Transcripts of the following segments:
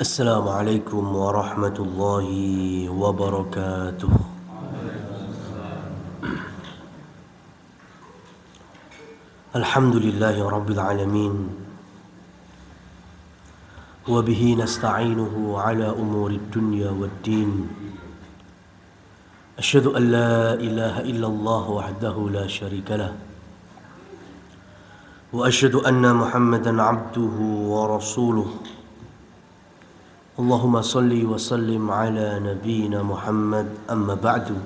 Assalamualaikum warahmatullahi wabarakatuh. Alhamdulillahi rabbil alamin. Wabihi nasta'inuhu ala umuri dunya waddin. Asyhadu an la ilaha illallah wahdahu la syarika lah. Wa asyhadu anna Muhammadan abduhu wa rasuluh. Allahumma salli wa sallim ala nabiyyina Muhammad, amma ba'du.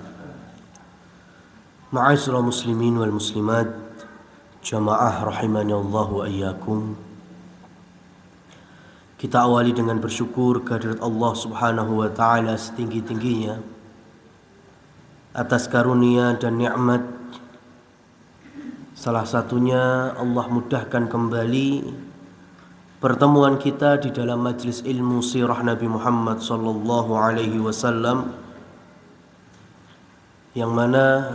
Ma'asyiral muslimin wal muslimat, jamaah rahimani Allah wa iyyakum. Kita awali dengan bersyukur kehadirat Allah Subhanahu wa taala setinggi-tingginya atas karunia dan nikmat. Salah satunya Allah mudahkan kembali pertemuan kita di dalam majlis ilmu sirah Nabi Muhammad sallallahu alaihi wasallam, yang mana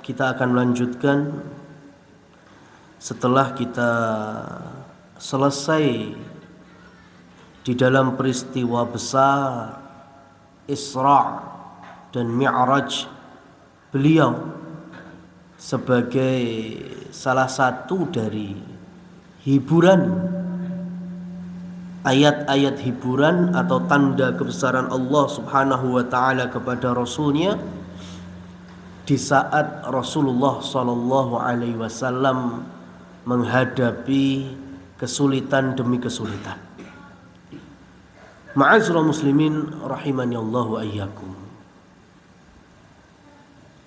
kita akan melanjutkan setelah kita selesai di dalam peristiwa besar Isra dan Mi'raj beliau sebagai salah satu dari hiburan, ayat-ayat hiburan atau tanda kebesaran Allah Subhanahu wa taala kepada Rasulnya di saat Rasulullah sallallahu alaihi wasallam menghadapi kesulitan demi kesulitan. Ma'asyiral muslimin rahimani Allah wa iyyakum.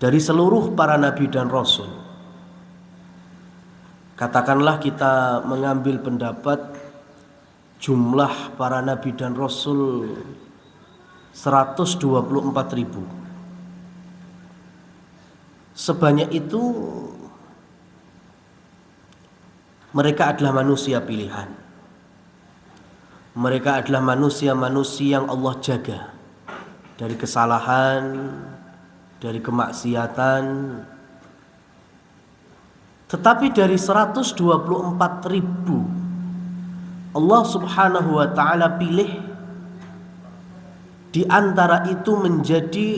Dari seluruh para nabi dan rasul, katakanlah kita mengambil pendapat jumlah para nabi dan rasul 124.000. Sebanyak itu mereka adalah manusia pilihan. Mereka adalah manusia-manusia yang Allah jaga dari kesalahan, dari kemaksiatan. Tetapi dari 124.000 Allah Subhanahu wa taala pilih di antara itu menjadi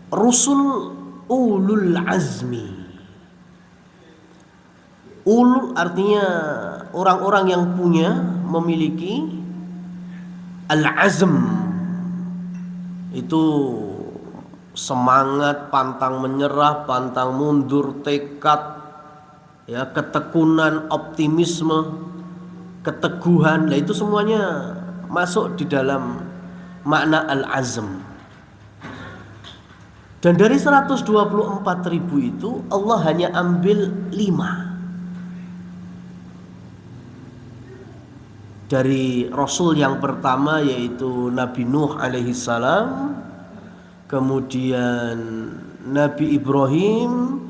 rusul ulul azmi. Ulul artinya orang-orang yang memiliki al-azm, itu semangat, pantang menyerah, pantang mundur, tekad, ya, ketekunan, optimisme, keteguhan. Nah, itu semuanya masuk di dalam makna al-azm. Dan dari 124.000 itu Allah hanya ambil 5. Dari Rasul yang pertama yaitu Nabi Nuh alaihi salam, kemudian Nabi Ibrahim,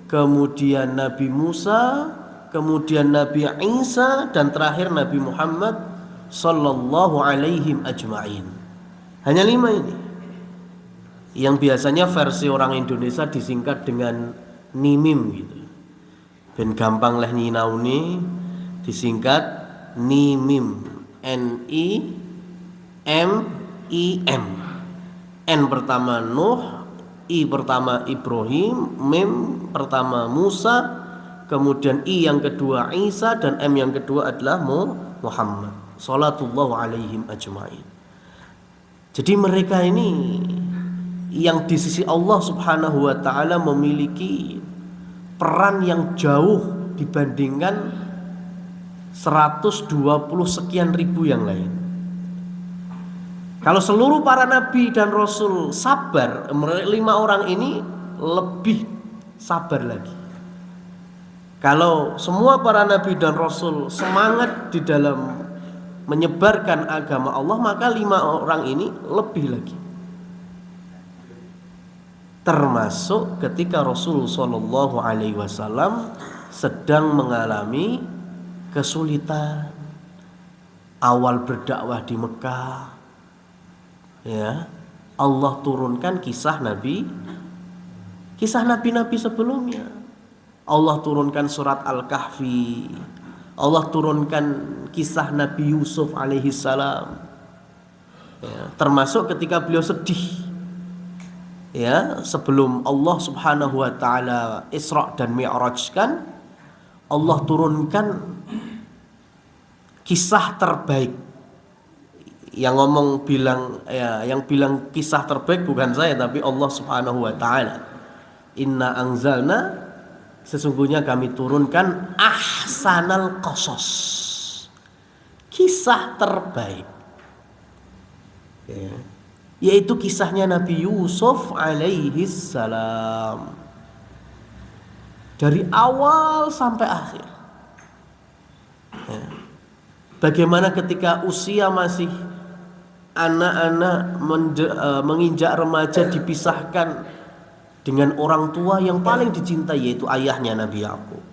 kemudian Nabi Musa, kemudian Nabi Isa, dan terakhir Nabi Muhammad sallallahu alaihim ajma'in. Hanya 5 ini, yang biasanya versi orang Indonesia disingkat dengan NIMIM gitu. Ben gampang leh nyinauni, disingkat NIMIM, N-I-M-I-M. N pertama Nuh, I pertama Ibrahim, Mim pertama Musa, kemudian I yang kedua Isa, dan M yang kedua adalah Muhammad sallallahu alaihim ajma'in. Jadi mereka ini yang di sisi Allah Subhanahu wa taala memiliki peran yang jauh dibandingkan 120 sekian ribu yang lain. Kalau seluruh para nabi dan rasul sabar, 5 orang ini lebih sabar lagi. Kalau semua para nabi dan rasul semangat di dalam menyebarkan agama Allah, maka 5 orang ini lebih lagi. Termasuk ketika Rasul sallallahu alaihi wasallam sedang mengalami kesulitan awal berdakwah di Mekah, ya, Allah turunkan kisah nabi-nabi sebelumnya. Allah turunkan surat Al-Kahfi, Allah turunkan kisah Nabi Yusuf alaihi salam, ya, termasuk ketika beliau sedih, ya, sebelum Allah subhanahu wa ta'ala Isra dan Mi'rajkan, Allah turunkan kisah terbaik. Yang bilang kisah terbaik bukan saya, tapi Allah subhanahu wa ta'ala. Inna anzalna, sesungguhnya kami turunkan ahsanal qasas, kisah terbaik, ya, yaitu kisahnya Nabi Yusuf alaihi salam, dari awal sampai akhir, ya. Bagaimana ketika usia masih anak-anak menginjak remaja dipisahkan dengan orang tua yang paling dicintai, yaitu ayahnya Nabi Yakub.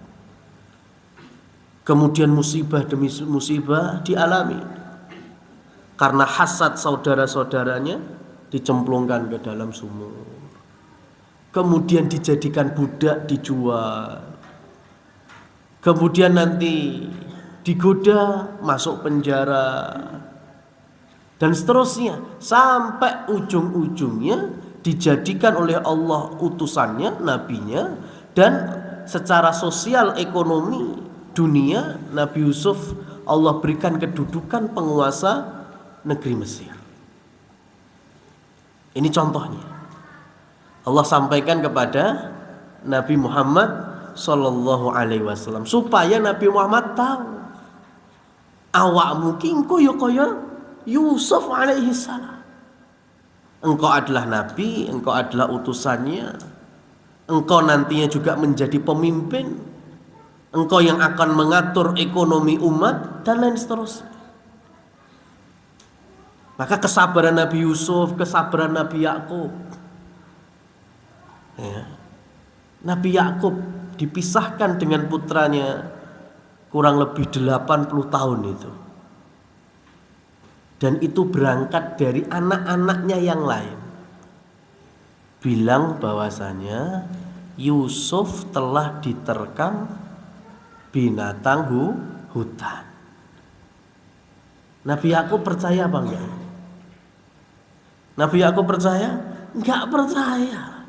Kemudian musibah demi musibah dialami karena hasad saudara-saudaranya, dicemplungkan ke dalam sumur. Kemudian dijadikan budak, dijual. Kemudian nanti digoda, masuk penjara, dan seterusnya, sampai ujung-ujungnya dijadikan oleh Allah utusannya, nabinya, dan secara sosial ekonomi dunia Nabi Yusuf Allah berikan kedudukan penguasa negeri Mesir. Ini contohnya Allah sampaikan kepada Nabi Muhammad sallallahu alaihi wasallam supaya Nabi Muhammad tahu, awakmu ki engko ya kaya Yusuf alaihi salam. Engkau adalah nabi, engkau adalah utusannya, engkau nantinya juga menjadi pemimpin, engkau yang akan mengatur ekonomi umat, dan lain seterusnya. Maka kesabaran Nabi Yusuf, kesabaran Nabi Yakub, ya. Nabi Yakub dipisahkan dengan putranya kurang lebih 80 tahun itu. Dan itu berangkat dari anak-anaknya yang lain bilang bahwasanya Yusuf telah diterkam binatang hutan. Nabi Yakub percaya apa enggak? Nabi Yakub percaya? Enggak percaya.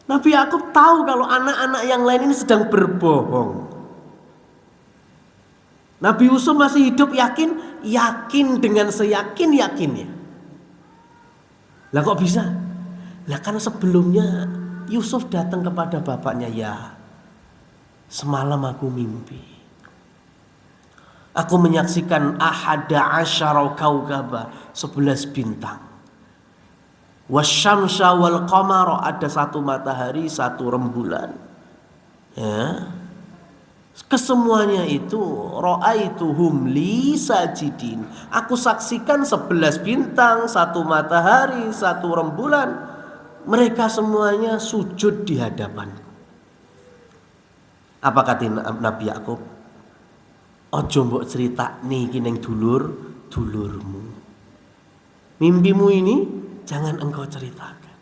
Nabi Yakub tahu kalau anak-anak yang lain ini sedang berbohong. Nabi Yusuf masih hidup yakin dengan seyakin-yakinnya. Lah kok bisa? Lah karena sebelumnya Yusuf datang kepada bapaknya, ya, semalam aku mimpi. Aku menyaksikan ahada asyara kaukaba, 11 bintang. Wasyamsa wal qamara, ada satu matahari, satu rembulan. Ya. Kesemuanya itu ra'aituhum li sajidin. Aku saksikan 11 bintang, satu matahari, satu rembulan. Mereka semuanya sujud di hadapanku. Apa kata Nabi Yakub? Ojo mbok cerita niki ning dulurmu. Mimpimu ini jangan engkau ceritakan.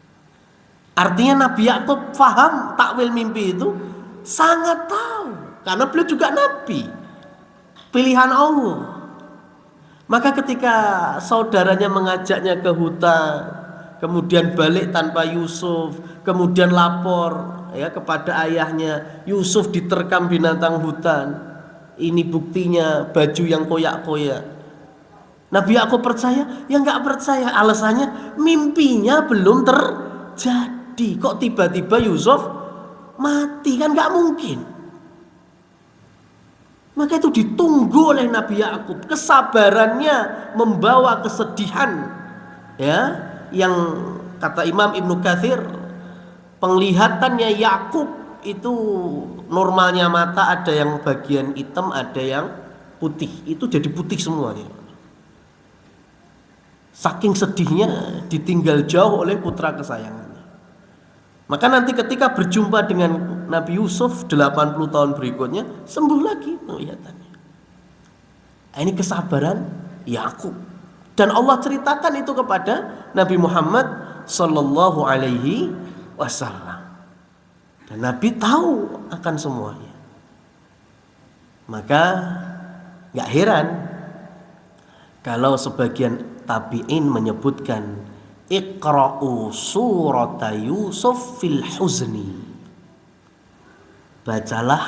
Artinya Nabi Yakub paham takwil mimpi itu, sangat tahu. Karena beliau juga nabi, pilihan Allah. Maka ketika saudaranya mengajaknya ke hutan, kemudian balik tanpa Yusuf, kemudian lapor, ya, kepada ayahnya, Yusuf diterkam binatang hutan. Ini buktinya baju yang koyak-koyak. Nabi aku percaya? Ya enggak percaya. Alasannya mimpinya belum terjadi. Kok tiba-tiba Yusuf mati? Kan enggak mungkin. Maka itu ditunggu oleh Nabi Yakub. Kesabarannya membawa kesedihan, ya, yang kata Imam Ibnu Katsir, penglihatannya Yakub itu normalnya mata ada yang bagian hitam, ada yang putih. Itu jadi putih semuanya. Saking sedihnya ditinggal jauh oleh putra kesayangannya. Maka nanti ketika berjumpa dengan Nabi Yusuf 80 tahun berikutnya, sembuh lagi penglihatannya. Ini kesabaran Yakub. Dan Allah ceritakan itu kepada Nabi Muhammad sallallahu alaihi wasallam. Dan Nabi tahu akan semuanya. Maka gak heran kalau sebagian tabi'in menyebutkan Iqra'u surata Yusuf fil huzni. Bacalah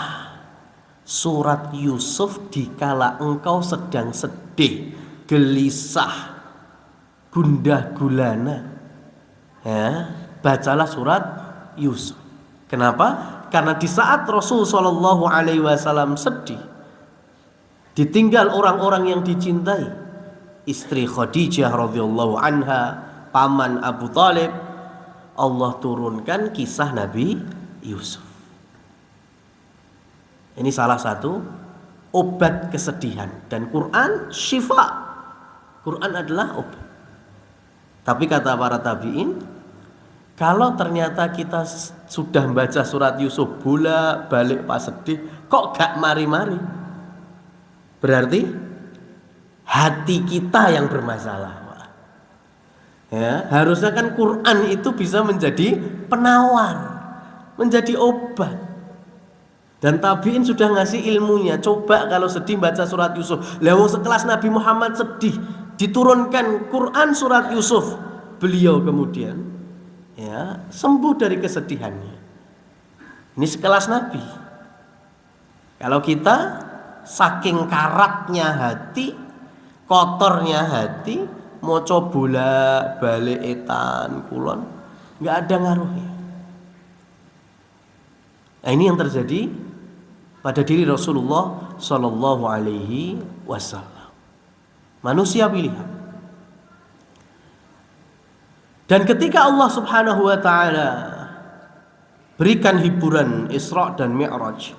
surat Yusuf dikala engkau sedang sedih, gelisah, gundah gulana. Ya, bacalah surat Yusuf. Kenapa? Karena di saat Rasul Shallallahu Alaihi Wasallam sedih, ditinggal orang-orang yang dicintai, istri Khadijah radhiyallahu anha, paman Abu Talib, Allah turunkan kisah Nabi Yusuf. Ini salah satu obat kesedihan, dan Quran syifa. Quran adalah obat. Tapi kata para tabi'in, kalau ternyata kita sudah membaca surat Yusuf bolak-balik pas sedih kok gak mari-mari, berarti hati kita yang bermasalah. Ya, harusnya kan Quran itu bisa menjadi penawar, menjadi obat. Dan tabi'in sudah ngasih ilmunya. Coba kalau sedih baca surat Yusuf. Lawang sekelas Nabi Muhammad sedih, diturunkan Quran surat Yusuf, beliau kemudian ya sembuh dari kesedihannya. Ini sekelas Nabi. Kalau kita saking karatnya hati, kotornya hati, mau coba balik etan kulon, nggak ada ngaruhnya. Nah, ini yang terjadi pada diri Rasulullah Shallallahu Alaihi Wasallam. Manusia pilihan. Dan ketika Allah Subhanahu Wa Taala berikan hiburan Isra dan Mi'raj,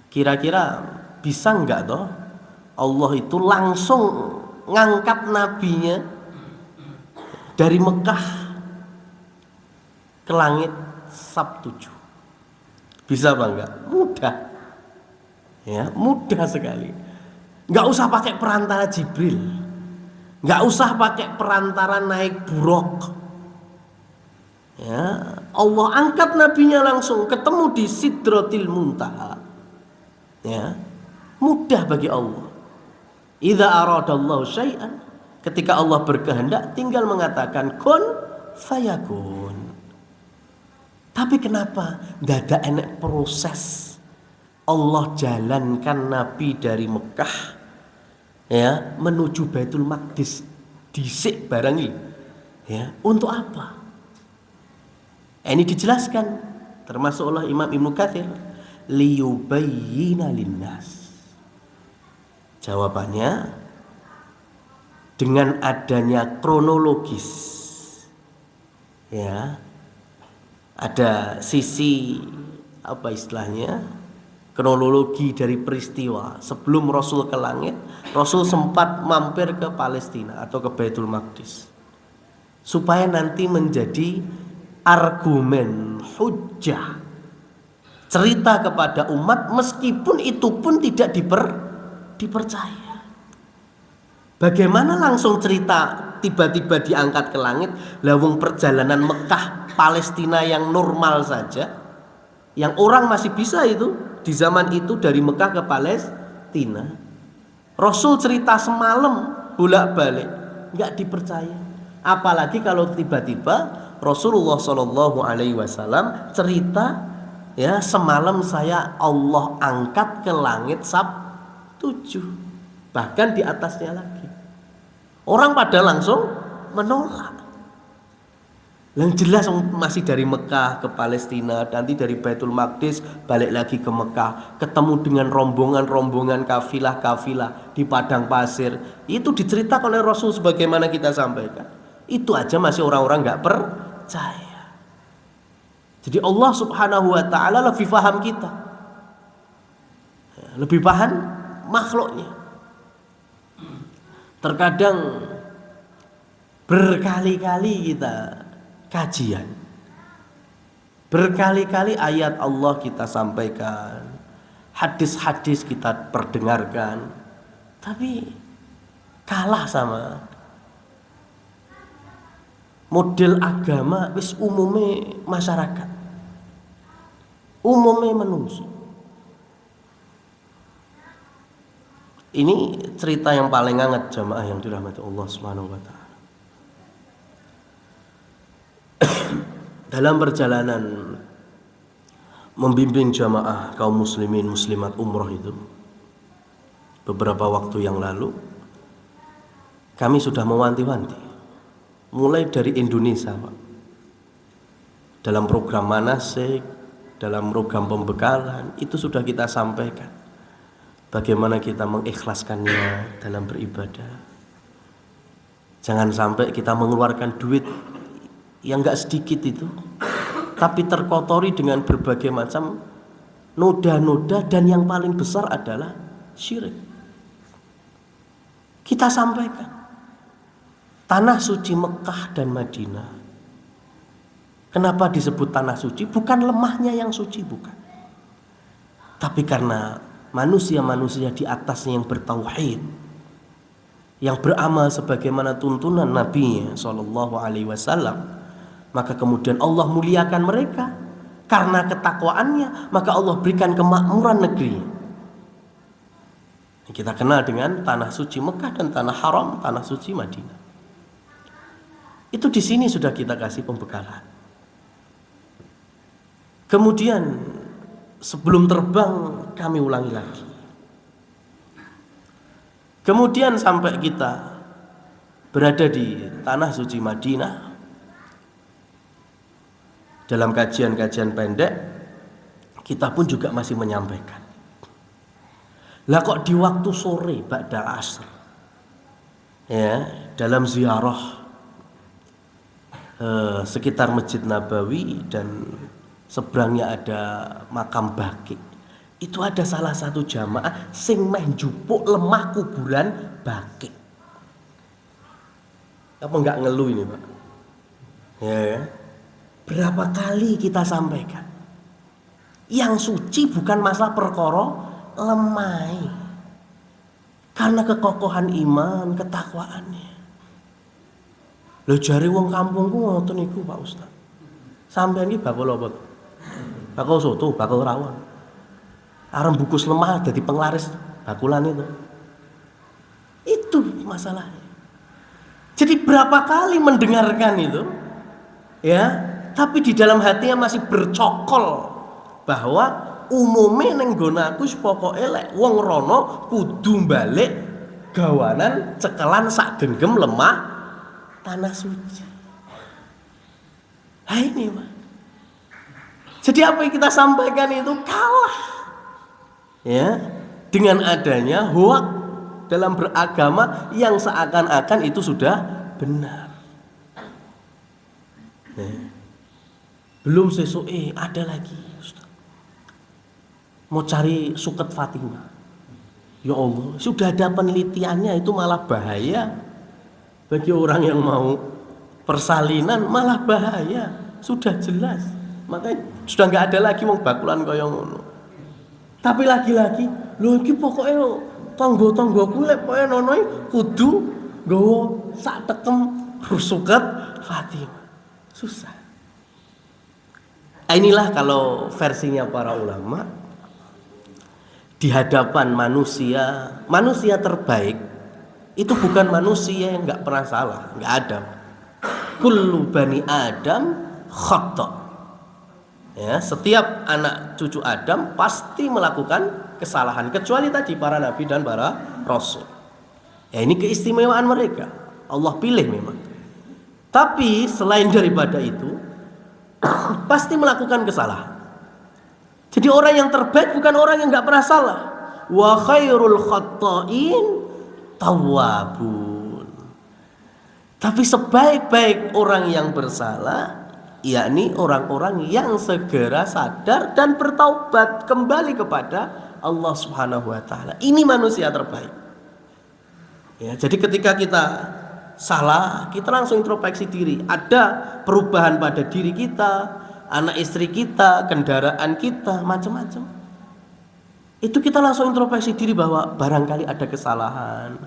kira-kira bisa nggak toh Allah itu langsung ngangkat nabinya dari Mekah ke langit Sabtu 7? Bisa apa enggak? Mudah. Ya, mudah sekali. Enggak usah pakai perantara Jibril. Enggak usah pakai perantara naik buruk. Ya, Allah angkat nabinya langsung ketemu di Sidratil Muntaha. Ya. Mudah bagi Allah. Idza aradallahu syai'an, ketika Allah berkehendak tinggal mengatakan kun fayakun. Tapi kenapa nggak ada enek proses Allah jalankan Nabi dari Mekah ya menuju Baitul Maqdis dhisik barang iki ya untuk apa? Ini dijelaskan termasuk oleh Imam Ibnu Katsir liyubayyina linnas. Jawabannya dengan adanya kronologis ya. Ada sisi apa istilahnya kronologi dari peristiwa. Sebelum Rasul ke langit, Rasul sempat mampir ke Palestina atau ke Baitul Maqdis supaya nanti menjadi argumen hujjah, cerita kepada umat, meskipun itu pun tidak dipercaya. Bagaimana langsung cerita tiba-tiba diangkat ke langit? Lawung perjalanan Mekah Palestina yang normal saja, yang orang masih bisa itu di zaman itu dari Mekah ke Palestina, Rasul cerita semalam bolak-balik nggak dipercaya. Apalagi kalau tiba-tiba Rasulullah Shallallahu Alaihi Wasallam cerita ya semalam saya Allah angkat ke langit Sabtu 7, bahkan di atasnya lagi. Orang pada langsung menolak. Yang jelas masih dari Mekah ke Palestina, nanti dari Baitul Maqdis balik lagi ke Mekah, ketemu dengan rombongan-rombongan kafilah-kafilah di padang pasir. Itu diceritakan oleh Rasul sebagaimana kita sampaikan. Itu aja masih orang-orang nggak percaya. Jadi Allah Subhanahu Wa Taala lebih paham kita, lebih paham makhluknya. Terkadang berkali-kali kita kajian, berkali-kali ayat Allah kita sampaikan, hadis-hadis kita perdengarkan, tapi kalah sama model agama wis umume masyarakat. umumnya menungso. Ini cerita yang paling hangat jamaah yang dirahmati Allah Subhanahu wa taala. Dalam perjalanan membimbing jamaah kaum muslimin muslimat umroh itu beberapa waktu yang lalu, kami sudah mewanti-wanti mulai dari Indonesia, Pak. Dalam program manasik, dalam program pembekalan itu sudah kita sampaikan bagaimana kita mengikhlaskannya dalam beribadah. Jangan sampai kita mengeluarkan duit yang gak sedikit itu, tapi terkotori dengan berbagai macam noda-noda, dan yang paling besar adalah syirik. Kita sampaikan tanah suci Mekah dan Madinah. Kenapa disebut tanah suci? Bukan lemahnya yang suci, bukan. Tapi karena manusia-manusia di atasnya yang bertauhid, yang beramal sebagaimana tuntunan Nabi Sallallahu Alaihi Wasallam, maka kemudian Allah muliakan mereka. Karena ketakwaannya, maka Allah berikan kemakmuran negeri. Kita kenal dengan tanah suci Mekah dan tanah haram, tanah suci Madinah. Itu di sini sudah kita kasih pembekalan. Kemudian sebelum terbang kami ulangi lagi. Kemudian sampai kita berada di tanah suci Madinah, dalam kajian-kajian pendek kita pun juga masih menyampaikan. Lah kok di waktu sore ba'dal asr, ya, dalam ziarah sekitar Masjid Nabawi dan seberangnya ada makam Baqi, itu ada salah satu jamaah sing meh njupuk lemah kuburan Baqi. Apa enggak ngeluh ini, Pak? Ya. Berapa kali kita sampaikan, yang suci bukan masalah perkara lemai, karena kekokohan iman, ketakwaannya. Lho jare wong kampungku ngoten niku Pak Ustaz. Sampeyan iki bakul apa? Bakul soto, bakul rawon. Arep bungkus lemah dadi penglaris bakulan itu. Itu masalahnya. Jadi berapa kali mendengarkan itu, ya, tapi di dalam hatinya masih bercokol bahwa umumnya neng gonaku pokoke lek wong rono kudu balik gawanan cekelan sak genggam lemah tanah suci. Nah ini, Pak. Jadi apa yang kita sampaikan itu kalah, ya, dengan adanya hoak dalam beragama yang seakan-akan itu sudah benar. Belum sesuk ada lagi, Ustaz. Mau cari suket Fatimah. Ya Allah, sudah ada penelitiannya, itu malah bahaya. Bagi orang yang mau persalinan malah bahaya. Sudah jelas. Makanya sudah nggak ada lagi wong bakulan kaya ngono. Tapi lagi-lagi, lho iki pokoke tangga-tanggaku lek pokoke nono kudu nggawa sak tekem suket Fatimah. Susah. Inilah kalau versinya para ulama di hadapan manusia, manusia terbaik itu bukan manusia yang nggak pernah salah, nggak ada. Kullu bani Adam khata'. Ya, setiap anak cucu Adam pasti melakukan kesalahan, kecuali tadi para nabi dan para rasul. Ya, ini keistimewaan mereka. Allah pilih memang. Tapi selain daripada itu pasti melakukan kesalahan. Jadi orang yang terbaik bukan orang yang nggak pernah salah. Wa khairul khatta'in tawwabun. Tapi sebaik-baik orang yang bersalah, yakni orang-orang yang segera sadar dan bertaubat kembali kepada Allah Subhanahu wa taala. Ini manusia terbaik. Ya, jadi ketika kita salah, kita langsung introspeksi diri. Ada perubahan pada diri kita, anak istri kita, kendaraan kita, macam-macam. Itu kita langsung introspeksi diri bahwa barangkali ada kesalahan,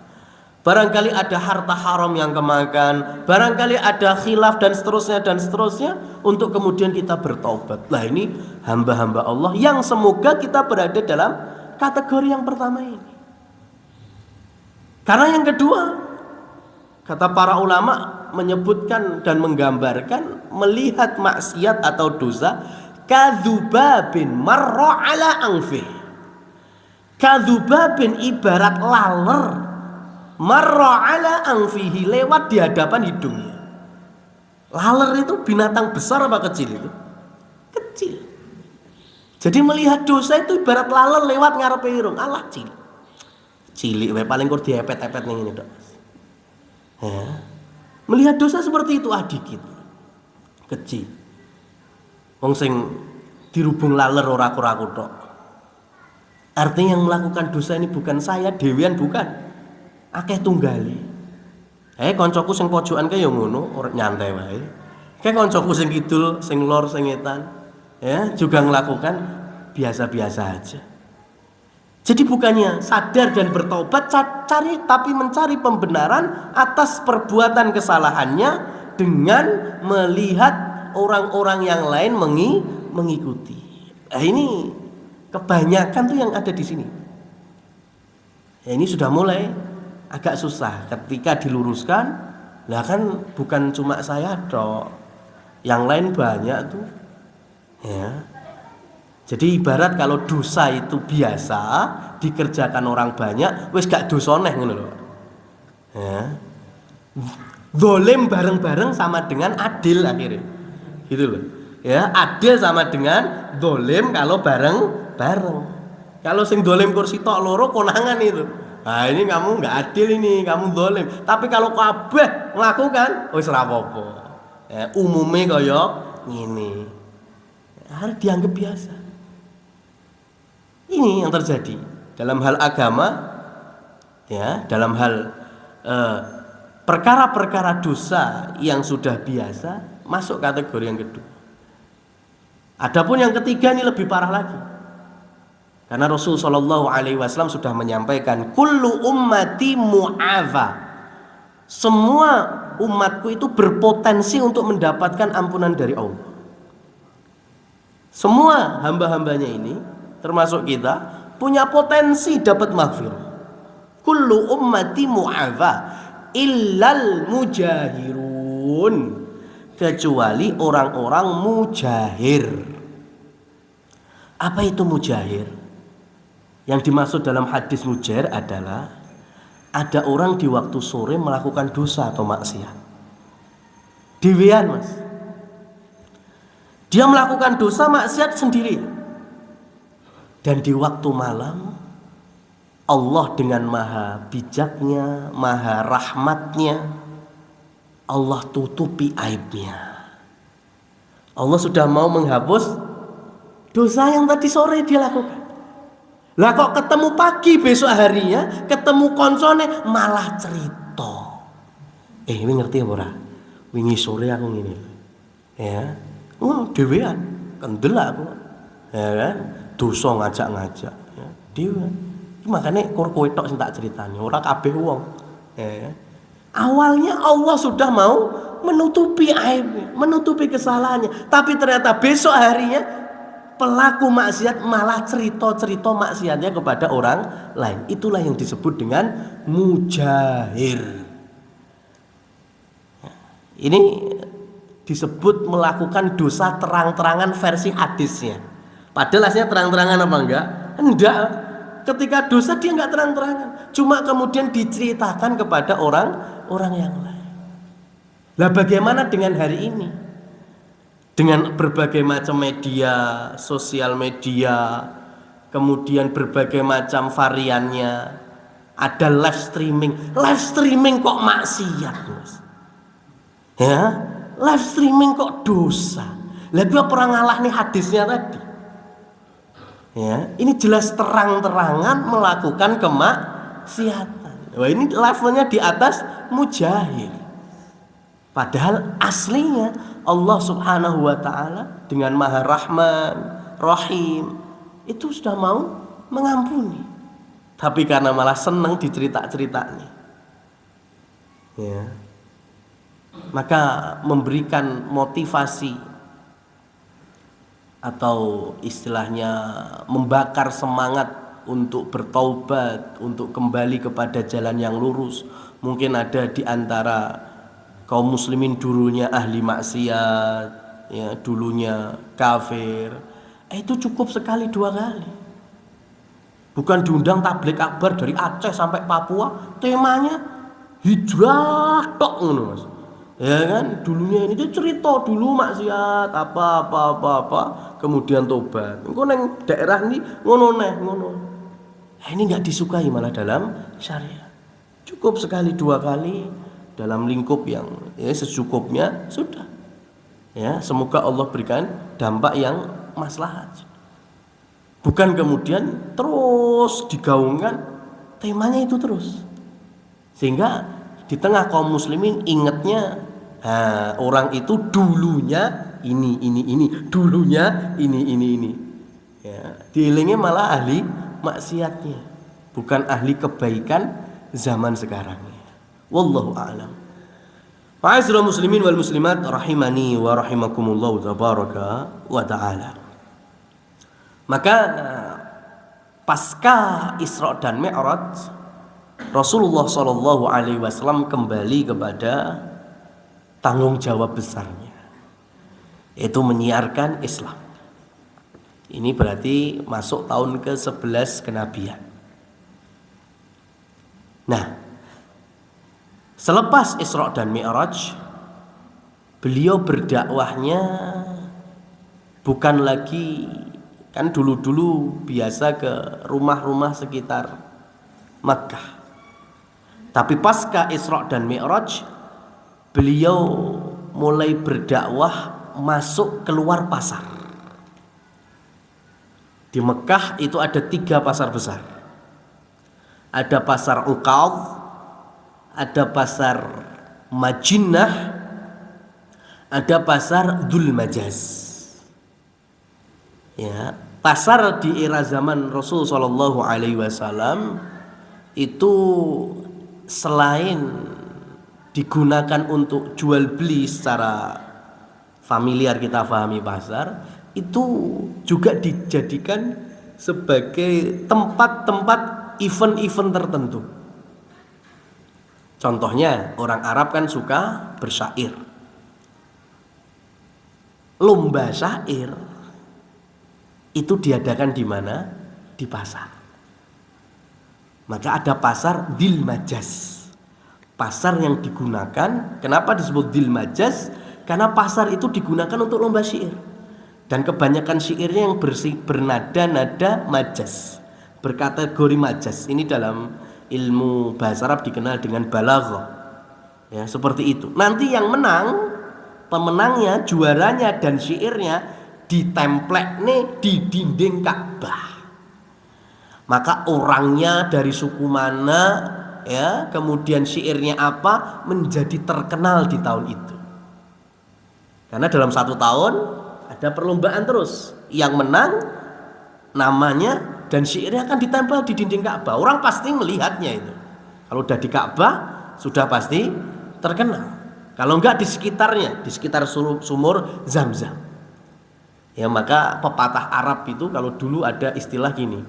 barangkali ada harta haram yang kemakan, barangkali ada khilaf dan seterusnya untuk kemudian kita bertobat. Lah ini hamba-hamba Allah yang semoga kita berada dalam kategori yang pertama ini. Karena yang kedua, kata para ulama menyebutkan dan menggambarkan melihat maksiat atau dosa kadzubabin marra ala anfi. Kadzubabin ibarat laler marra ala anfihi, lewat di hadapan hidungnya. Laler itu binatang besar apa kecil itu? Kecil. Jadi melihat dosa itu ibarat laler lewat ngarepe irung. Allah cilik wae paling kur diepet-epet ning ngene tok. Ya. Melihat dosa seperti itu dikit. Kecil. Wong sing dirubung laler ora kura-kura tok. Artinya yang melakukan dosa ini bukan saya dewean, bukan. Akeh tunggali. Koncoku sing pojokan kae ya ngono, ora nyantai wae. Koncoku sing kidul, sing lor, sing ngetan, ya juga melakukan biasa-biasa aja. Jadi bukannya sadar dan bertobat tapi mencari pembenaran atas perbuatan kesalahannya dengan melihat orang-orang yang lain mengikuti. Ini kebanyakan tuh yang ada di sini. Ya, ini sudah mulai agak susah ketika diluruskan. Lah kan bukan cuma saya dok, yang lain banyak tuh. Ya. Jadi ibarat kalau dosa itu biasa dikerjakan orang banyak, wis gak dosa neh ngono lho. Ya. Zalim bareng-bareng sama dengan adil akhirnya. Gitu loh. Ya, adil sama dengan zalim kalau bareng. Kalau sing zalim kursi tok loro konangan itu. Nah, ini kamu enggak adil ini, kamu zalim. Tapi kalau kabeh melakukan wis ora apa-apa. Ya, umume kaya ngene. Harus dianggap biasa. Ini yang terjadi dalam hal agama, ya, dalam hal perkara-perkara dosa yang sudah biasa masuk kategori yang kedua. Adapun yang ketiga ini lebih parah lagi. Karena Rasul Shallallahu Alaihi Wasallam sudah menyampaikan, kullu ummati mu'afa. Semua umatku itu berpotensi untuk mendapatkan ampunan dari Allah. Semua hamba-hambanya ini, termasuk kita, punya potensi dapat maghfirah. Kullu ummati mu'afa illal mujahirun, kecuali orang-orang mujahir. Apa itu mujahir? Yang dimaksud dalam hadis mujahir adalah ada orang di waktu sore melakukan dosa atau maksiat. Dewean mas. Dia melakukan dosa maksiat sendiri. Dan di waktu malam Allah dengan maha bijaknya, maha rahmatnya, Allah tutupi aibnya. Allah sudah mau menghapus dosa yang tadi sore dia lakukan. Lah kok ketemu pagi besok harinya, ketemu koncone malah cerita. Ini ngerti apa ora? Wingi sore aku ngene. Ya. Oh, dhewean, kendel aku. Ya kan? Dosa ngajak-ngajak, ya. Dhewean. Makanya kowe tok sing tak ceritani, ora kabeh wong. Ya. Awalnya Allah sudah mau menutupi aibnya, menutupi kesalahannya, tapi ternyata besok harinya pelaku maksiat malah cerita-cerita maksiatnya kepada orang lain. Itulah yang disebut dengan mujahir. Ini disebut melakukan dosa terang-terangan versi hadisnya. Padahal aslinya terang-terangan apa enggak? Enggak. Ketika dosa dia enggak terang-terangan, cuma kemudian diceritakan kepada orang yang lain. Lah bagaimana dengan hari ini? Dengan berbagai macam media, sosial media, kemudian berbagai macam variannya, ada live streaming kok maksiat, mas? Ya, live streaming kok dosa? Lebih perang ngalah nih hadisnya tadi. Ya, ini jelas terang-terangan melakukan kemaksiatan. Wah, ini levelnya di atas mujahir. Padahal aslinya Allah Subhanahu wa taala dengan Maha Rahman, Rahim itu sudah mau mengampuni. Tapi karena malah senang dicerita-ceritanya. Ya. Maka memberikan motivasi atau istilahnya membakar semangat untuk bertaubat, untuk kembali kepada jalan yang lurus. Mungkin ada di antara kaum muslimin dulunya ahli maksiat, ya, dulunya kafir. Itu cukup sekali 2 kali. Bukan diundang tabligh akbar dari Aceh sampai Papua, temanya hijrah tok ngono, Mas. Ya kan, dulunya ini tuh cerita dulu maksiat apa, kemudian tobat. Engko neng daerah ini ngono neh, ngono. Ini nggak disukai malah dalam syariat. Cukup sekali 2 kali dalam lingkup yang secukupnya sudah. Ya, semoga Allah berikan dampak yang maslahat. Bukan kemudian terus digaungkan temanya itu terus. Sehingga di tengah kaum muslimin ingatnya orang itu dulunya ini, dulunya ini. Ya, dielingnya malah ahli maksiatnya, bukan ahli kebaikan zaman sekarang. Wallahu a'lam. Ma'asyiral muslimin wal muslimat rahimani wa rahimakumullah tabaraka wa ta'ala. Maka pasca Isra dan Mi'raj, Rasulullah Shallallahu Alaihi Wasallam kembali kepada tanggung jawab besarnya, yaitu menyiarkan Islam. Ini berarti masuk tahun ke-11 kenabian. Nah, selepas Isra dan Mi'raj, beliau berdakwahnya bukan lagi, kan dulu-dulu biasa ke rumah-rumah sekitar Makkah. Tapi pasca Isra dan Mi'raj, beliau mulai berdakwah masuk keluar pasar. Di Mekah itu ada 3 pasar besar. Ada pasar Uqad, ada pasar Majinah, ada pasar Dzul Majaz. Ya, pasar di era zaman Rasul Shallallahu Alaihi Wasallam itu selain digunakan untuk jual beli secara familiar, kita pahami pasar, itu juga dijadikan sebagai tempat-tempat event-event tertentu. Contohnya orang Arab kan suka bersyair. Lomba syair itu diadakan di mana? Di pasar. Maka ada pasar Dzul Majaz. Pasar yang digunakan, kenapa disebut Dzul Majaz? Karena pasar itu digunakan untuk lomba syair. Dan kebanyakan syairnya yang bernada-nada majaz, berkategori majaz. Ini dalam ilmu bahasa Arab dikenal dengan balaghah. Ya, seperti itu. Nanti yang menang, pemenangnya, juaranya dan syairnya ditemplek nih di dinding Ka'bah. Maka orangnya dari suku mana, ya, kemudian syairnya apa, menjadi terkenal di tahun itu. Karena dalam 1 tahun ada perlombaan terus. Yang menang namanya dan syairnya akan ditempel di dinding Ka'bah. Orang pasti melihatnya itu. Kalau udah di Ka'bah sudah pasti terkenal. Kalau enggak di sekitarnya, di sekitar sumur Zam-Zam. Ya, maka pepatah Arab itu kalau dulu ada istilah gini.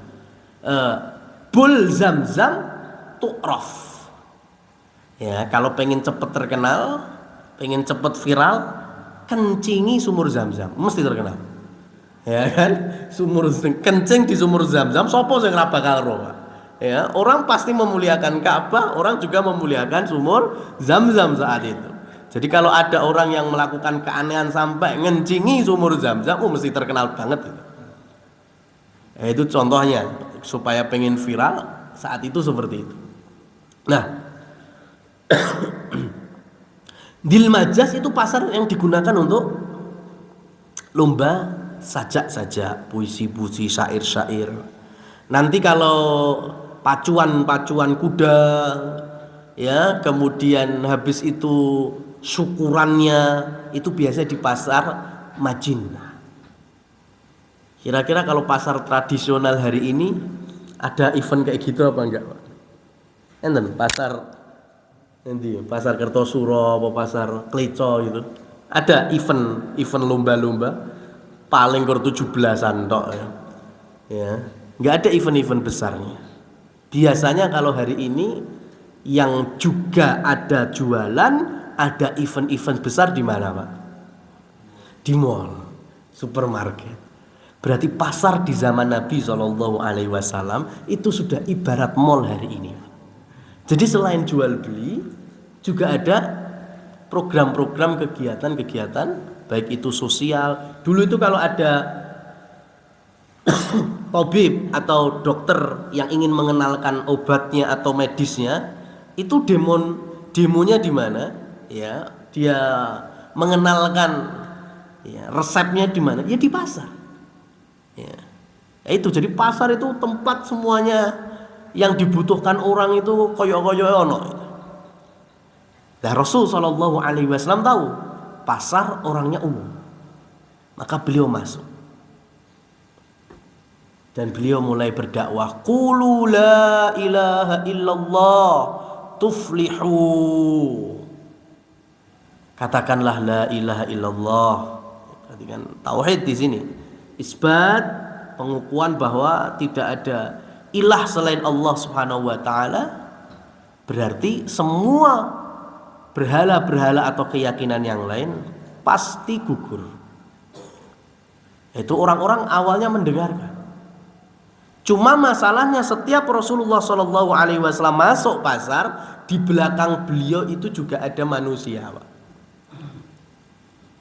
Bul Zam-Zam tu'raf. Ya, kalau pengen cepet terkenal, pengen cepet viral, kencingi sumur Zam-Zam, mesti terkenal. Ya kan? Kencing di sumur Zam-Zam, sopo sing ora bakal ro. Ya, orang pasti memuliakan Ka'bah, orang juga memuliakan sumur Zam-Zam saat itu. Jadi kalau ada orang yang melakukan keanehan sampai ngencingi sumur Zam-Zam, mesti terkenal banget itu. Itu contohnya supaya pengen viral saat itu seperti itu. Nah, Dzul Majaz itu pasar yang digunakan untuk lomba sajak-sajak, puisi-puisi, syair-syair. Nanti kalau pacuan-pacuan kuda, ya, kemudian habis itu syukurannya itu biasanya di pasar Majinah. Kira-kira kalau pasar tradisional hari ini ada event kayak gitu apa enggak, Pak? Enten pasar Nanti pasar Kertosuro apa pasar Kleco gitu. Ada event lomba-lomba paling kur 17-an tok ya. Ya. Nggak ada event-event besarnya. Biasanya kalau hari ini yang juga ada jualan, ada event-event besar di mana, Pak? Di mall, supermarket. Berarti pasar di zaman Nabi Shallallahu Alaihi Wasallam itu sudah ibarat mall hari ini. Jadi selain jual beli, juga ada program-program kegiatan-kegiatan, baik itu sosial. Dulu itu kalau ada tabib atau dokter yang ingin mengenalkan obatnya atau medisnya, itu demonya di mana? Ya, dia mengenalkan ya, resepnya di mana? Ya di pasar. Ya. Ya itu jadi pasar itu tempat semuanya yang dibutuhkan orang itu koyo-koyo ono. Nah, Rasul Shallallahu Alaihi Wasallam tahu pasar orangnya umum, maka beliau masuk dan beliau mulai berdakwah. Qulu la ilaha illallah tuflihu. Katakanlah la ilaha illallah. Berarti kan tauhid di sini. Isbat, pengukuhan bahwa tidak ada ilah selain Allah Subhanahu wa taala. Berarti semua berhala-berhala atau keyakinan yang lain pasti gugur. Itu orang-orang awalnya mendengarkan. Cuma masalahnya setiap Rasulullah Shallallahu Alaihi Wasallam masuk pasar, di belakang beliau itu juga ada manusia, Pak.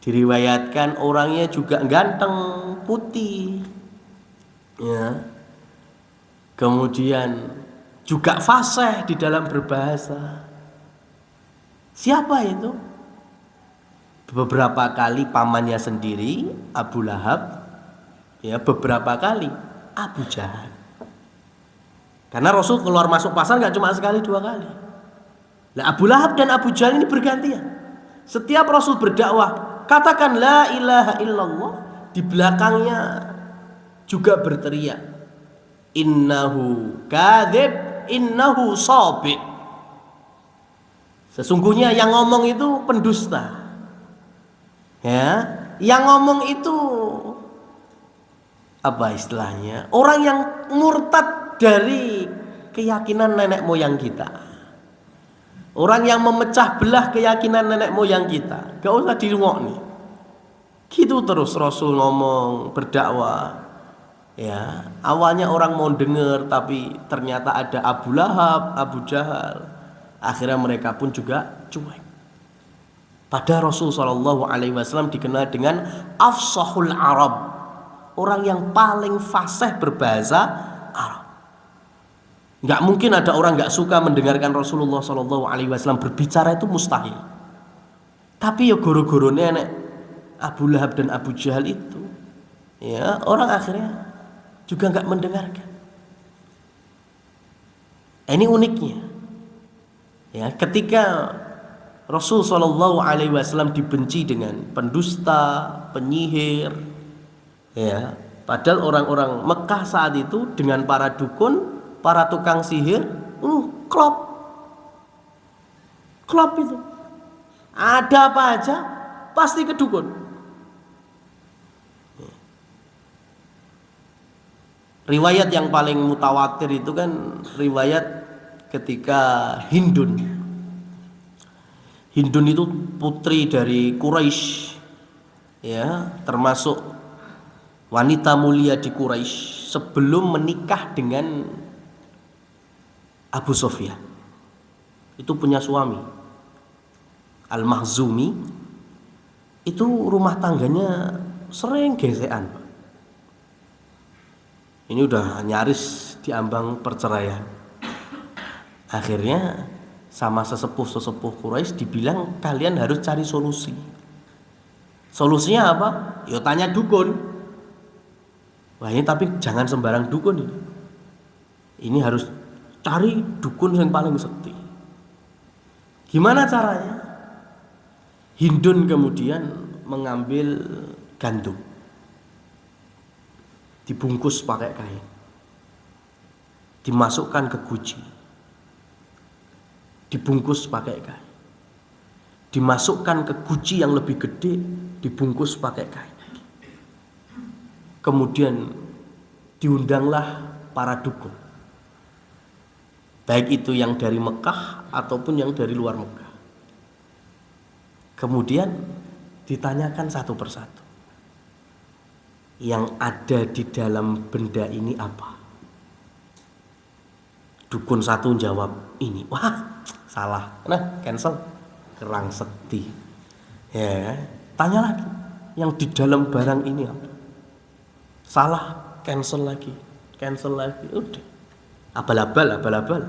Diriwayatkan orangnya juga ganteng, putih, ya. Kemudian juga fasih di dalam berbahasa. Siapa itu? Beberapa kali pamannya sendiri Abu Lahab, ya, beberapa kali Abu Jahal. Karena Rasul keluar masuk pasar nggak cuma sekali dua kali. Nah, Abu Lahab dan Abu Jahal ini bergantian. Setiap Rasul berdakwah, katakan la ilaha illallah, di belakangnya juga berteriak, innahu kadzib, innahu shabi'. Sesungguhnya yang ngomong itu pendusta. Ya, yang ngomong itu apa istilahnya? Orang yang murtad dari keyakinan nenek moyang kita. Orang yang memecah belah keyakinan nenek moyang kita. Gak usah dirungokni. Gitu terus Rasul ngomong, berdakwah. Ya, awalnya orang mau dengar, tapi ternyata ada Abu Lahab, Abu Jahal. Akhirnya mereka pun juga cuek. Pada Rasul Shallallahu Alaihi Wasallam dikenal dengan afsahul Arab, orang yang paling fasih berbahasa Arab. Nggak mungkin ada orang nggak suka mendengarkan Rasulullah Shallallahu Alaihi Wasallam berbicara, itu mustahil. Tapi ya goro-goronya nek Abu Lahab dan Abu Jahal itu, ya orang akhirnya juga nggak mendengarkan. Ini uniknya, ya ketika Rasul Shallallahu Alaihi Wasallam dibenci dengan pendusta, penyihir, ya padahal orang-orang Mekah saat itu dengan para dukun, para tukang sihir, klop itu. Ada apa aja pasti ke dukun. Riwayat yang paling mutawatir itu kan riwayat ketika Hindun itu putri dari Quraisy, ya, termasuk wanita mulia di Quraisy sebelum menikah dengan Abu Sufyan. Itu punya suami Al-Makhzumi. Itu rumah tangganya sering gesekan. Ini udah nyaris diambang perceraian. Akhirnya sama sesepuh Quraisy dibilang kalian harus cari solusi. Solusinya apa? Ya tanya dukun. Wah ini tapi jangan sembarang dukun ini. Ini harus cari dukun yang paling sakti. Gimana caranya? Hindun kemudian mengambil gandum, dibungkus pakai kain, dimasukkan ke guci, dibungkus pakai kain. Dimasukkan ke guci yang lebih gede, dibungkus pakai kain. Kemudian diundanglah para dukun, baik itu yang dari Mekah ataupun yang dari luar Mekah. Kemudian ditanyakan satu persatu, yang ada di dalam benda ini apa? Dukun satu jawab ini, wah salah, nah cancel, kerang sekti. Ya, tanya lagi, yang di dalam barang ini apa? Salah, cancel lagi, udah abal-abal.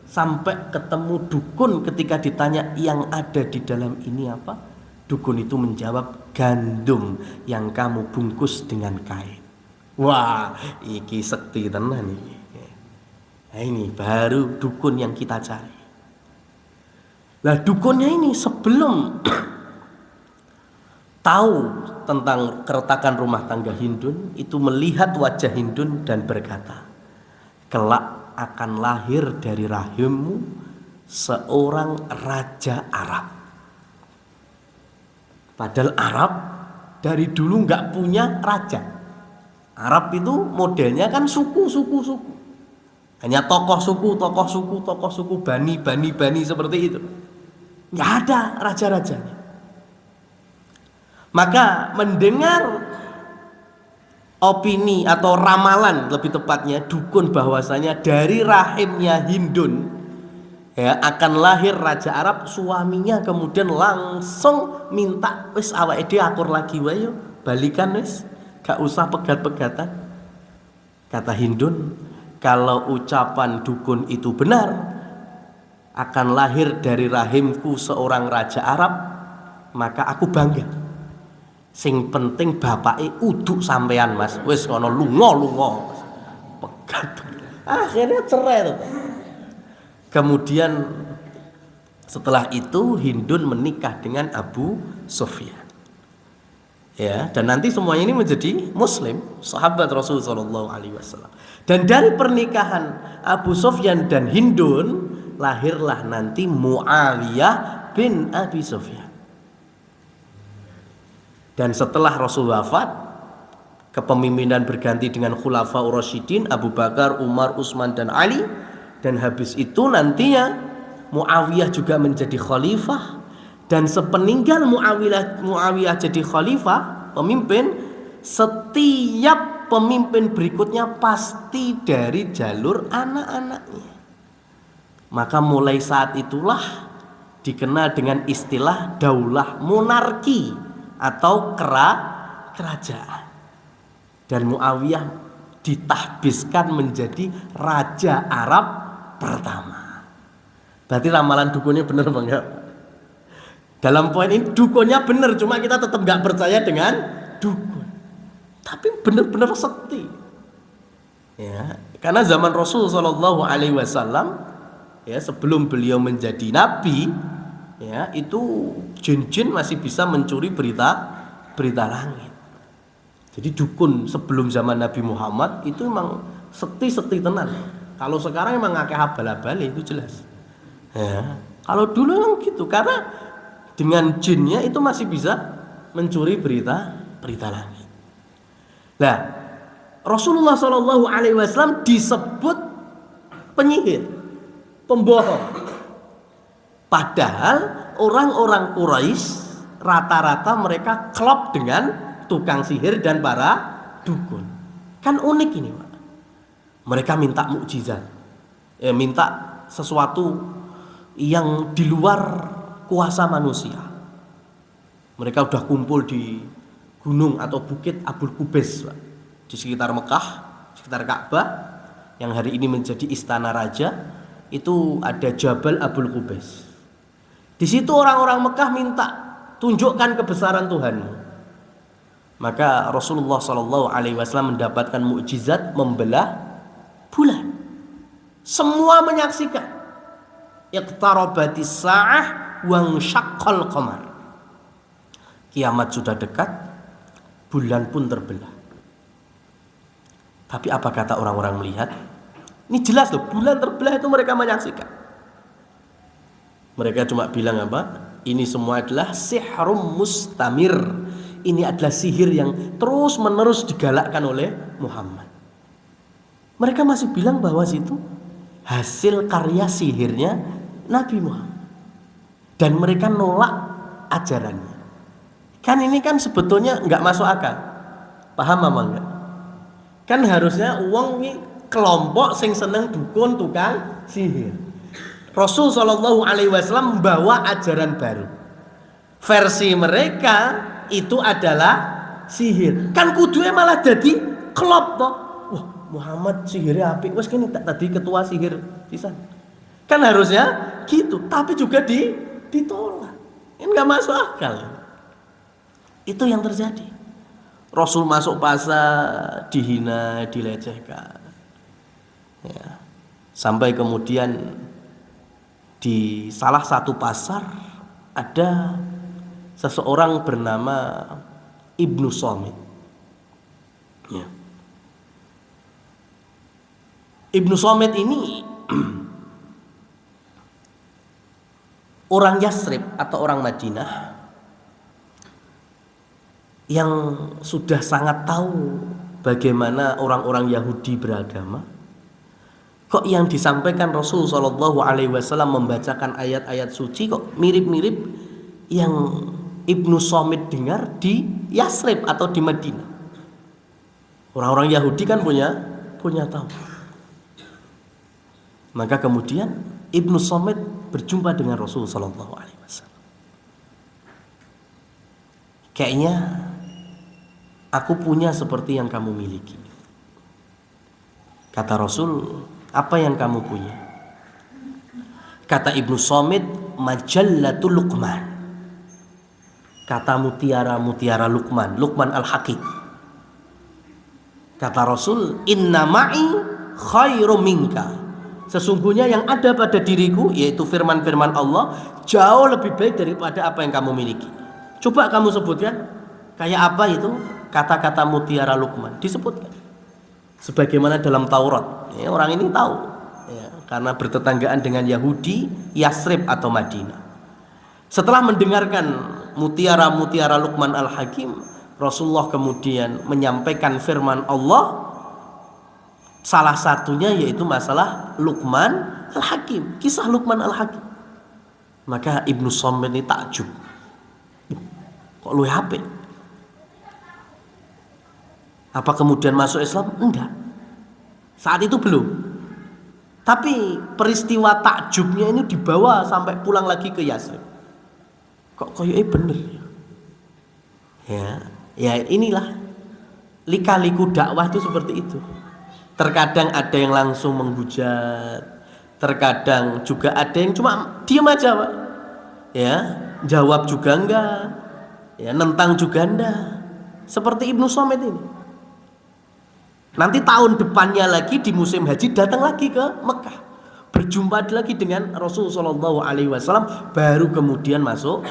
Sampai ketemu dukun, ketika ditanya yang ada di dalam ini apa, dukun itu menjawab gandum yang kamu bungkus dengan kain. Wah, iki sekti tenan iki. Nah, ini baru dukun yang kita cari. Nah, dukunnya ini sebelum tahu tentang keretakan rumah tangga Hindun, itu melihat wajah Hindun dan berkata, kelak akan lahir dari rahimmu seorang raja Arab. Padahal Arab dari dulu nggak punya raja. Arab itu modelnya kan suku. Hanya tokoh suku, bani seperti itu. Nggak ada raja-rajanya. Maka mendengar opini atau ramalan, lebih tepatnya dukun, bahwasanya dari rahimnya Hindun ya akan lahir raja Arab, suaminya kemudian langsung minta, wis awake dhewe akur lagi wae yo, balikan wis, gak usah pegat-pegatan. Kata Hindun, kalau ucapan dukun itu benar, akan lahir dari rahimku seorang raja Arab, maka aku bangga. Sing penting bapake uduk sampean Mas, wis ngono lunga pegat. Akhirnya cerai tuh. Kemudian setelah itu Hindun menikah dengan Abu Sufyan. Ya, dan nanti semuanya ini menjadi muslim, sahabat Rasul sallallahu alaihi wasallam. Dan dari pernikahan Abu Sufyan dan Hindun lahirlah nanti Muawiyah bin Abi Sufyan. Dan setelah Rasul wafat, kepemimpinan berganti dengan Khulafaur Rasyidin, Abu Bakar, Umar, Utsman dan Ali. Dan habis itu nantinya Muawiyah juga menjadi khalifah. Dan sepeninggal Muawiyah jadi khalifah, pemimpin, setiap pemimpin berikutnya pasti dari jalur anak-anaknya. Maka mulai saat itulah dikenal dengan istilah daulah monarki atau kerajaan. Dan Muawiyah ditahbiskan menjadi raja Arab pertama. Berarti ramalan dukunnya benar Bang ya? Dalam poin ini dukunnya benar, cuma kita tetap gak percaya dengan dukun. Tapi benar-benar sekti. Ya, karena zaman Rasul sallallahu alaihi wasallam ya, sebelum beliau menjadi nabi, ya, itu jin-jin masih bisa mencuri berita langit. Jadi dukun sebelum zaman Nabi Muhammad itu memang sekti tenan. Kalau sekarang memang ngakeh abal-abal itu jelas. Ya, kalau dulu memang gitu, karena dengan jinnya itu masih bisa mencuri berita langit. Nah, Rasulullah Shallallahu Alaihi Wasallam disebut penyihir, pembohong. Padahal orang-orang Quraisy rata-rata mereka klop dengan tukang sihir dan para dukun. Kan unik ini Pak. Mereka minta mukjizat, minta sesuatu yang di luar kuasa manusia. Mereka udah kumpul di gunung atau bukit Abul Qubais Pak, di sekitar Mekah, sekitar Ka'bah, yang hari ini menjadi istana raja. Itu ada Jabal Abul Qubais. Di situ orang-orang Mekah minta, tunjukkan kebesaran Tuhanmu. Maka Rasulullah Shallallahu Alaihi Wasallam mendapatkan mukjizat membelah bulan. Semua menyaksikan. Iqtarabatis sa'ah wa syaqqal qamar. Kiamat sudah dekat, bulan pun terbelah. Tapi apa kata orang-orang melihat? Ini jelas loh, bulan terbelah itu mereka menyaksikan. Mereka cuma bilang apa? Ini semua adalah sihrum mustamir. Ini adalah sihir yang terus menerus digalakkan oleh Muhammad. Mereka masih bilang bahwa situ hasil karya sihirnya Nabi Muhammad. Dan mereka nolak ajarannya. Kan ini kan sebetulnya nggak masuk akal. Paham apa enggak? Kan harusnya uang ini kelompok sing seneng dukun tukang sihir. Rasul Shallallahu Alaihi Wasallam membawa ajaran baru. Versi mereka itu adalah sihir. Kan kudunya malah jadi klop toh. Wah, Muhammad sihirnya apik. Wes kene tadi ketua sihir pisan. Kan harusnya gitu, tapi juga ditolak. Ini nggak masuk akal. Itu yang terjadi. Rasul masuk pasar dihina, dilecehkan. Ya. Sampai kemudian di salah satu pasar ada seseorang bernama Ibnu Somit. Ya. Ibnu Somit ini orang Yasrib atau orang Madinah yang sudah sangat tahu bagaimana orang-orang Yahudi beragama. Kok yang disampaikan Rasul Shallallahu Alaihi Wasallam membacakan ayat-ayat suci kok mirip-mirip yang Ibnu Somit dengar di Yasrib atau di Madinah. Orang-orang Yahudi kan punya tahu. Maka kemudian Ibnu Somit berjumpa dengan Rasul Shallallahu Alaihi Wasallam. Kayaknya aku punya seperti yang kamu miliki. Kata Rasul, apa yang kamu punya? Kata Ibnu Somit, majallatul Luqman. Kata mutiara Luqman, Luqman al-Hakim. Kata Rasul, inna ma'i khairum minka. Sesungguhnya yang ada pada diriku, yaitu firman-firman Allah, jauh lebih baik daripada apa yang kamu miliki. Coba kamu sebutkan, kayak apa itu kata-kata mutiara Luqman? Disebutkan. Sebagaimana dalam Taurat. Ya, orang ini tahu. Ya, karena bertetanggaan dengan Yahudi, Yasrib atau Madinah. Setelah mendengarkan mutiara-mutiara Luqman al-Hakim, Rasulullah kemudian menyampaikan firman Allah. Salah satunya yaitu masalah Luqman al-Hakim, kisah Luqman al-Hakim. Maka Ibnu Somit ini takjub. Kok lu HP? Apa kemudian masuk Islam? Enggak. Saat itu belum. Tapi peristiwa takjubnya ini dibawa sampai pulang lagi ke Yasrib. Kok kayaknya bener ya? Ya inilah lika-liku dakwah itu seperti itu. Terkadang ada yang langsung menghujat, terkadang juga ada yang cuma diam aja, Pak. Ya, jawab juga enggak, ya, nentang juga enggak. Seperti Ibnu Somit ini. Nanti tahun depannya lagi di musim haji datang lagi ke Mekah, berjumpa lagi dengan Rasulullah Shallallahu Alaihi Wasallam, baru kemudian masuk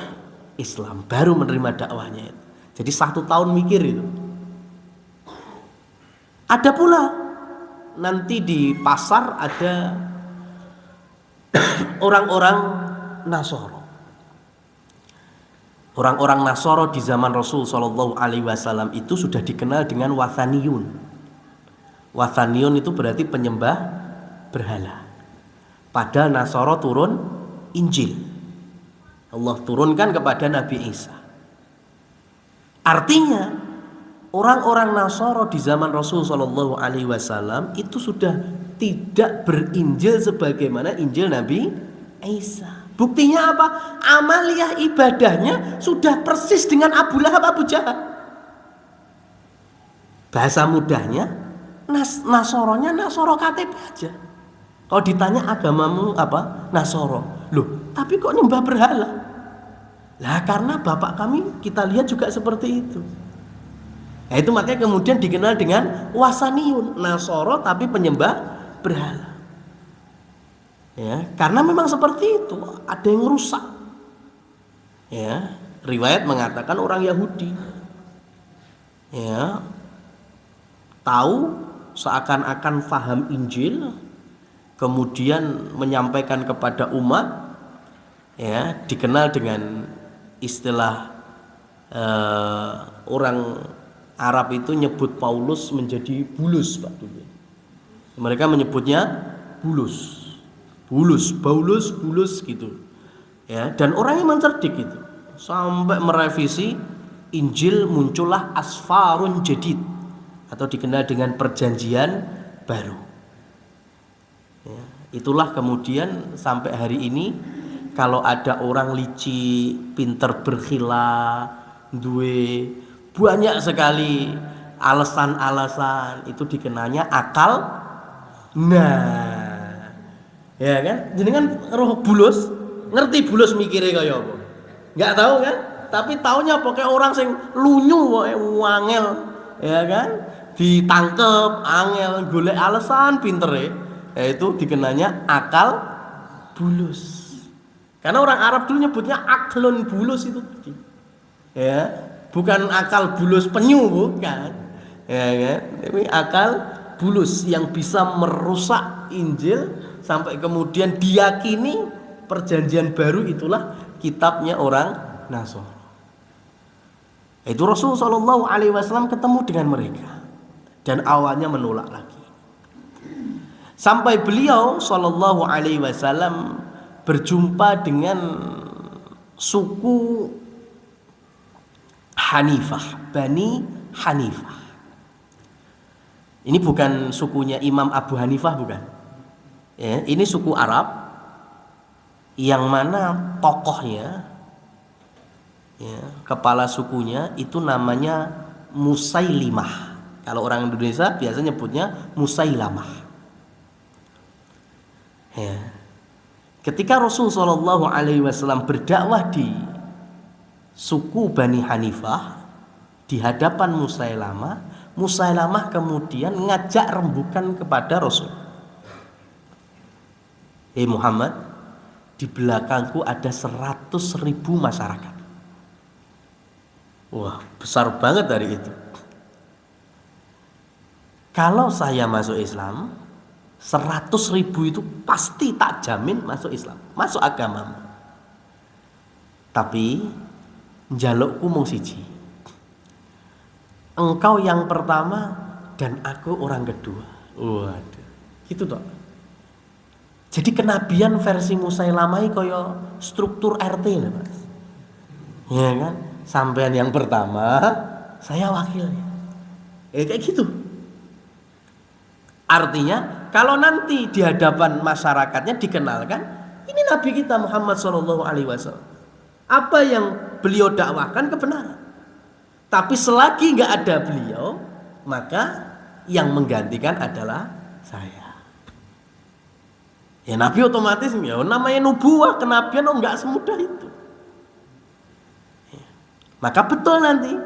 Islam, baru menerima dakwahnya. Jadi 1 tahun mikir itu. Ada pula nanti di pasar ada orang-orang Nasoro. Orang-orang Nasoro di zaman Rasul Shallallahu Alaihi Wasallam itu sudah dikenal dengan wathaniyun. Wathaniyun itu berarti penyembah berhala. Padahal Nasoro turun Injil. Allah turunkan kepada Nabi Isa. Artinya orang-orang Nasoro di zaman Rasul Shallallahu Alaihi Wasallam itu sudah tidak berinjil sebagaimana Injil Nabi Isa. Buktinya apa? Amaliyah ibadahnya sudah persis dengan Abu Lahab, Abu Jahal. Bahasa mudahnya, Nasoronya Nasoro KTP aja. Kalau ditanya agamamu apa? Nasoro. Loh, tapi kok nyembah berhala? Lah karena bapak kami kita lihat juga seperti itu. Nah, itu makanya kemudian dikenal dengan wasaniyun, Nasoro tapi penyembah berhala. Ya, karena memang seperti itu, ada yang rusak. Ya, riwayat mengatakan orang Yahudi. Ya, tahu seakan-akan faham Injil, kemudian menyampaikan kepada umat, ya, dikenal dengan istilah orang Arab itu nyebut Paulus menjadi bulus, Pak dulu. Mereka menyebutnya bulus. Bulus gitu. Ya, dan orangnya memang cerdik itu. Sampai merevisi Injil, muncullah asfarun jadid atau dikenal dengan perjanjian baru. Ya, itulah kemudian sampai hari ini kalau ada orang lici, pinter berkhila, duwe banyak sekali alasan-alasan, itu dikenalnya akal. Nah, ya kan? Jenengan roh bulus, ngerti bulus mikire kaya apa? Enggak tahu kan? Tapi taunya pokoknya orang sing lunyu pokoke wangel, ya kan? Ditangkep angel golek alasan pintere, yaitu dikenalnya akal bulus. Karena orang Arab dulu nyebutnya aklun bulus itu tadi. Ya, bukan akal bulus penyu, bukan. Ya kan? Tapi akal bulus yang bisa merusak Injil sampai kemudian diyakini perjanjian baru itulah kitabnya orang Nasrani. Itu Rasul Shallallahu Alaihi Wasallam ketemu dengan mereka dan awalnya menolak lagi. Sampai beliau Shallallahu Alaihi Wasallam berjumpa dengan suku Hanifah, Bani Hanifah. Ini bukan sukunya Imam Abu Hanifah, bukan. Ya, ini suku Arab yang mana tokohnya, ya, kepala sukunya itu namanya Musailimah. Kalau orang Indonesia biasanya nyebutnya Musailamah. Ya. Ketika Rasul Shallallahu Alaihi Wasallam berdakwah di suku Bani Hanifah di hadapan Musailamah kemudian ngajak rembukan kepada Rasul. Muhammad, di belakangku ada 100.000 masyarakat. Wah, besar banget dari itu. Kalau saya masuk Islam, 100.000 itu pasti tak jamin masuk Islam, masuk agamamu. Tapi njalukku mung siji. Engkau yang pertama dan aku orang kedua. Waduh, gitu toh. Jadi kenabian versi Musailamah kaya struktur RT lah, Mas. Ya kan? Sampean yang pertama, saya wakilnya. Kayak gitu. Artinya kalau nanti di hadapan masyarakatnya dikenalkan, ini Nabi kita Muhammad SAW. Apa yang beliau dakwahkan kebenaran. Tapi selagi nggak ada beliau, maka yang menggantikan adalah saya. Ya Nabi otomatis ya namanya nubuah, kenabian nggak semudah itu. Ya. Maka betul nanti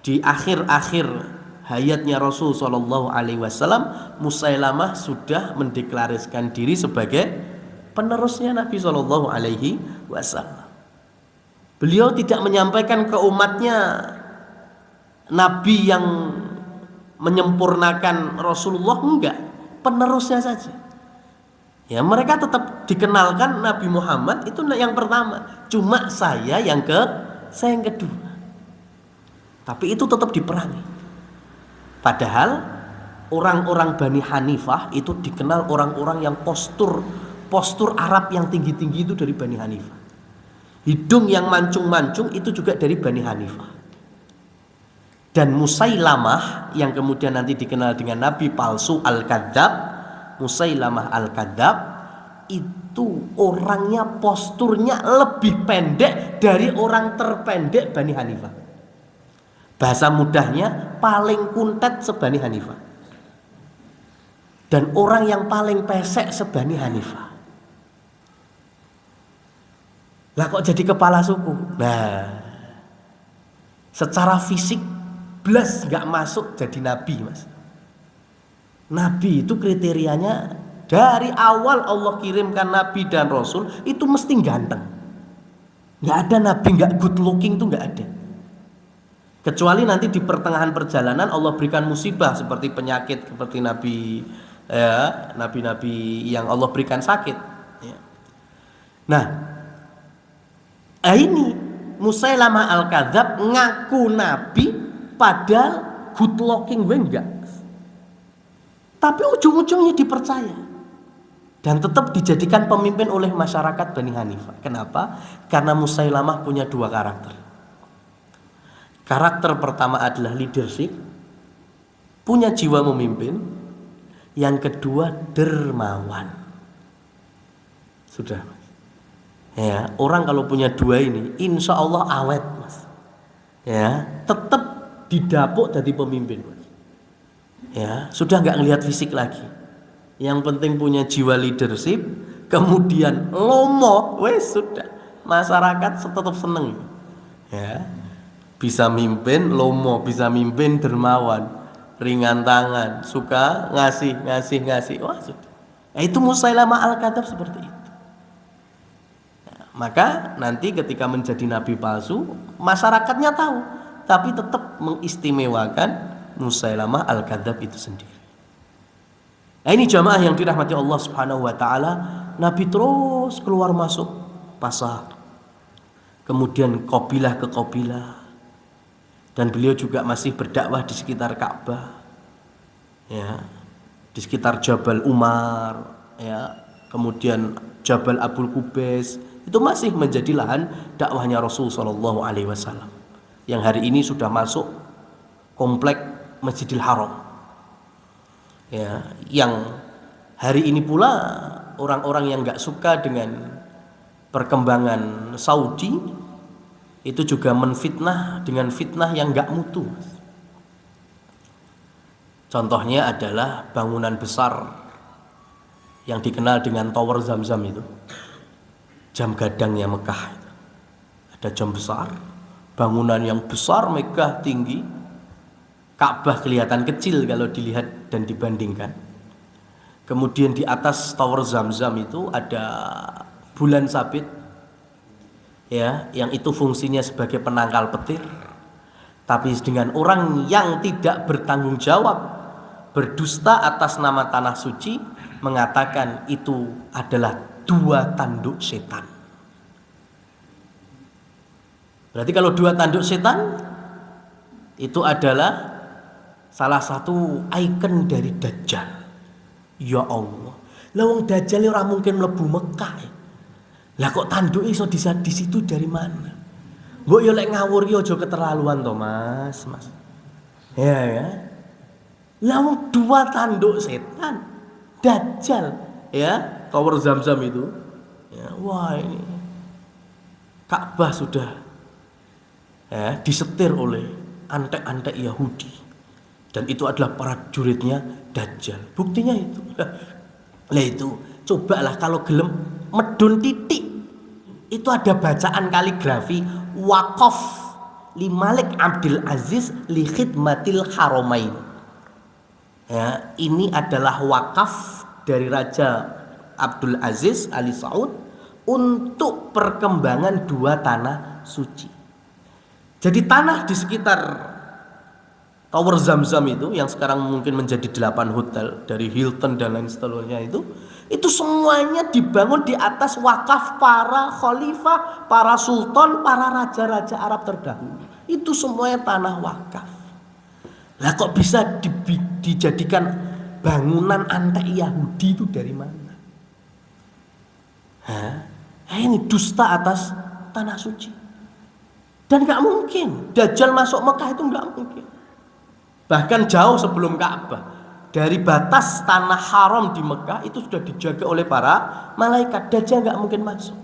di akhir-akhir hayatnya Rasul Shallallahu Alaihi Wasallam, Musailamah sudah mendeklarasikan diri sebagai penerusnya Nabi Shallallahu Alaihi Wasallam. Beliau tidak menyampaikan ke umatnya Nabi yang menyempurnakan Rasulullah, enggak, penerusnya saja. Ya mereka tetap dikenalkan Nabi Muhammad itu yang pertama, cuma saya yang kedua. Tapi itu tetap diperangi. Padahal orang-orang Bani Hanifah itu dikenal orang-orang yang postur Arab yang tinggi-tinggi itu dari Bani Hanifah. Hidung yang mancung-mancung itu juga dari Bani Hanifah. Dan Musailamah yang kemudian nanti dikenal dengan Nabi palsu Al-Kadzab, Musailamah Al-Kadzab itu orangnya posturnya lebih pendek dari orang terpendek Bani Hanifah. Bahasa mudahnya paling kuntet sebani Hanifah. Dan orang yang paling pesek sebani Hanifah. Lah kok jadi kepala suku? Nah, secara fisik blas gak masuk jadi nabi, Mas. Nabi itu kriterianya dari awal Allah kirimkan nabi dan rasul itu mesti ganteng. Gak ada nabi gak good looking, tuh gak ada. Kecuali nanti di pertengahan perjalanan Allah berikan musibah seperti penyakit, seperti nabi-nabi yang Allah berikan sakit. Ya. Nah, Ini Musailamah al-Kadzab ngaku nabi padahal good looking enggak. Tapi ujung-ujungnya dipercaya dan tetap dijadikan pemimpin oleh masyarakat Bani Hanifah. Kenapa? Karena Musailamah punya dua karakter. Karakter pertama adalah leadership, punya jiwa memimpin. Yang kedua dermawan. Sudah. Ya, orang kalau punya dua ini, insya Allah awet, mas. Ya, tetap didapuk jadi pemimpin, mas. Ya, sudah nggak ngelihat fisik lagi. Yang penting punya jiwa leadership, kemudian lomo, wes sudah. Masyarakat tetap seneng. Ya, bisa mimpin lomo, bisa mimpin dermawan, ringan tangan, suka ngasih. Wah sudah. Nah, itu Musailamah al-Kadzab seperti itu. Maka nanti ketika menjadi nabi palsu, masyarakatnya tahu, tapi tetap mengistimewakan Musailamah al-Kadzab itu sendiri. Nah, ini jamaah yang dirahmati Allah Subhanahu wa taala, nabi terus keluar masuk pasar. Kemudian qabilah ke qabilah. Dan beliau juga masih berdakwah di sekitar Ka'bah. Ya, di sekitar Jabal Umar, ya, kemudian Jabal Abul Qubais. Itu masih menjadi lahan dakwahnya Rasul Shallallahu Alaihi Wasallam yang hari ini sudah masuk komplek Masjidil Haram. Ya, yang hari ini pula orang-orang yang nggak suka dengan perkembangan Saudi itu juga menfitnah dengan fitnah yang nggak mutu. Contohnya adalah bangunan besar yang dikenal dengan Tower Zamzam itu. Jam gadangnya Mekah. Ada jam besar, bangunan yang besar, megah, tinggi. Ka'bah kelihatan kecil kalau dilihat dan dibandingkan. Kemudian di atas Tower Zamzam itu ada bulan sabit, ya, yang itu fungsinya sebagai penangkal petir. Tapi dengan orang yang tidak bertanggung jawab, berdusta atas nama tanah suci, mengatakan itu adalah dua tanduk setan. Berarti kalau dua tanduk setan itu adalah salah satu ikon dari Dajjal. Ya Allah, lawang Dajjal ora mungkin mlebu Mekah. Lah kok tanduk iso di situ dari mana? Mbok yo lek ngawur yo aja keterlaluan to, Mas. Ya. Lawang dua tanduk setan. Dajjal, ya. Tower Zamzam itu, ya, wah ini Ka'bah sudah, ya, disetir oleh antek-antek Yahudi, dan itu adalah prajuritnya Dajjal. Buktinya itu, lah itu, cobalah kalau gelem medun titik, itu ada bacaan kaligrafi Waqaf li Malik Abdul Aziz li khidmatil haramain. Ya, ini adalah wakaf dari Raja Abdul Aziz Ali Saud untuk perkembangan dua tanah suci. Jadi tanah di sekitar Tower Zamzam itu yang sekarang mungkin menjadi 8 hotel dari Hilton dan lain seterusnya itu semuanya dibangun di atas wakaf para khalifah, para sultan, para raja-raja Arab terdahulu. Itu semuanya tanah wakaf. Lah kok bisa dijadikan bangunan antek Yahudi itu dari mana? Ini dusta atas tanah suci. Dan gak mungkin Dajjal masuk Mekah, itu gak mungkin. Bahkan jauh sebelum Ka'bah, dari batas tanah haram di Mekah itu sudah dijaga oleh para malaikat. Dajjal gak mungkin masuk.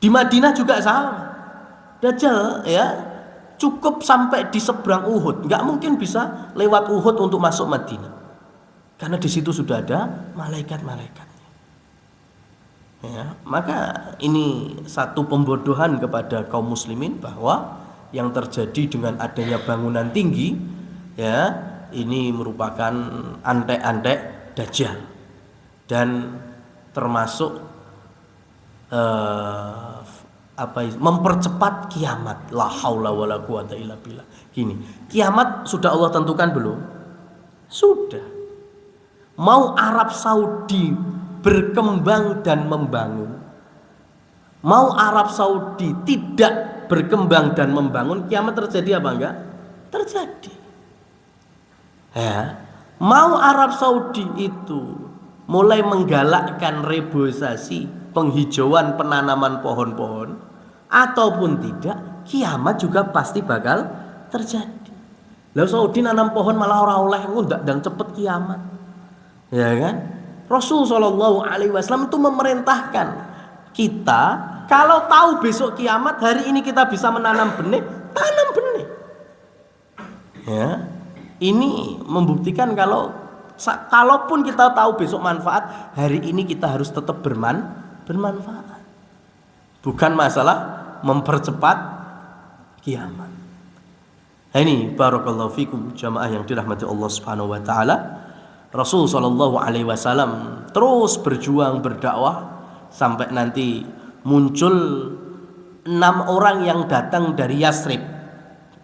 Di Madinah juga sama. Dajjal, ya, cukup sampai di seberang Uhud, gak mungkin bisa lewat Uhud untuk masuk Madinah, karena di situ sudah ada malaikat-malaikat. Ya, maka ini satu pembodohan kepada kaum muslimin bahwa yang terjadi dengan adanya bangunan tinggi, ya, ini merupakan antek-antek Dajjal dan termasuk mempercepat kiamat. La haula wala quwata illa billah. Gini, kiamat sudah Allah tentukan belum? Sudah. Mau Arab Saudi berkembang dan membangun, Mau Arab Saudi tidak berkembang dan membangun, kiamat terjadi apa enggak? Terjadi. Ya. Mau Arab Saudi itu mulai menggalakkan reboisasi, penghijauan, penanaman pohon-pohon, ataupun tidak, kiamat juga pasti bakal terjadi. Lalu Saudi nanam pohon malah ora oleh ngundak dan cepet kiamat. Ya kan? Rasul Shallallahu Alaihi Wasallam itu memerintahkan kita, kalau tahu besok kiamat, hari ini kita bisa menanam benih, tanam benih. Ya, ini membuktikan kalaupun kita tahu besok manfaat, hari ini kita harus tetap bermanfaat. Bukan masalah mempercepat kiamat. Nah, ini barakallahu fikum jamaah yang dirahmati Allah Subhanahu wa taala. Rasul sallallahu alaihi wasallam terus berjuang berdakwah sampai nanti muncul 6 orang yang datang dari Yasrib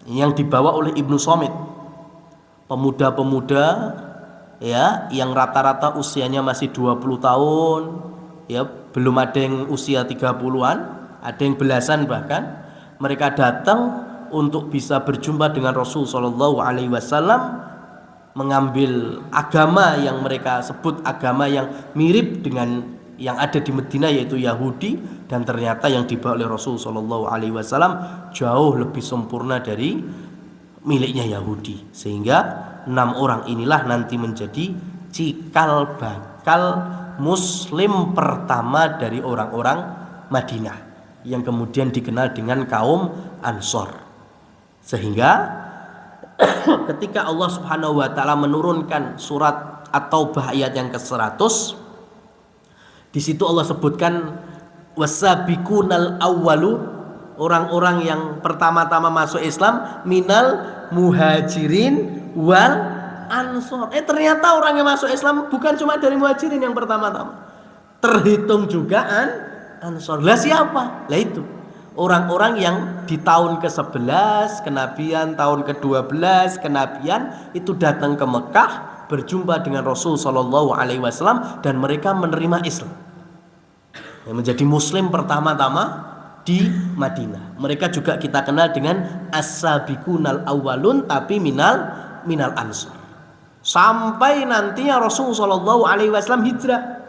yang dibawa oleh Ibnu Somit. Pemuda-pemuda ya yang rata-rata usianya masih 20 tahun, ya belum ada yang usia 30-an, ada yang belasan bahkan. Mereka datang untuk bisa berjumpa dengan Rasul sallallahu alaihi wasallam, mengambil agama yang mereka sebut agama yang mirip dengan yang ada di Madinah, yaitu Yahudi, dan ternyata yang dibawa oleh Rasul sallallahu alaihi wasallam jauh lebih sempurna dari miliknya Yahudi. Sehingga 6 orang inilah nanti menjadi cikal bakal muslim pertama dari orang-orang Madinah yang kemudian dikenal dengan kaum Ansor. Sehingga ketika Allah Subhanahu wa taala menurunkan surat At-Taubah ayat yang ke-100, di situ Allah sebutkan wasabiqunal awwalu, orang-orang yang pertama-tama masuk Islam, minal muhajirin wal ansor. Ternyata orang yang masuk Islam bukan cuma dari muhajirin yang pertama-tama, terhitung juga ansor. Lah siapa? Lah itu orang-orang yang di tahun ke-11 kenabian, tahun ke-12 kenabian itu datang ke Mekah, berjumpa dengan Rasul sallallahu alaihi wasallam, dan mereka menerima Islam. Yang menjadi muslim pertama-tama di Madinah. Mereka juga kita kenal dengan as-sabiqunal awwalun, tapi minal ansor. Sampai nantinya Rasul sallallahu alaihi wasallam hijrah.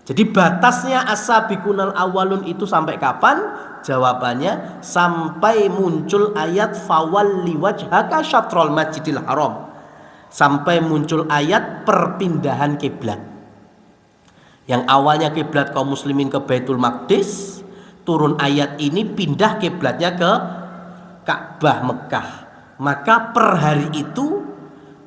Jadi batasnya as-sabiqunal awwalun itu sampai kapan? Jawabannya sampai muncul ayat fawalli wajhaka syatrul masjidil haram, sampai muncul ayat perpindahan kiblat. Yang awalnya kiblat kaum muslimin ke Baitul Maqdis, turun ayat ini pindah kiblatnya ke Ka'bah Mekah. Maka per hari itu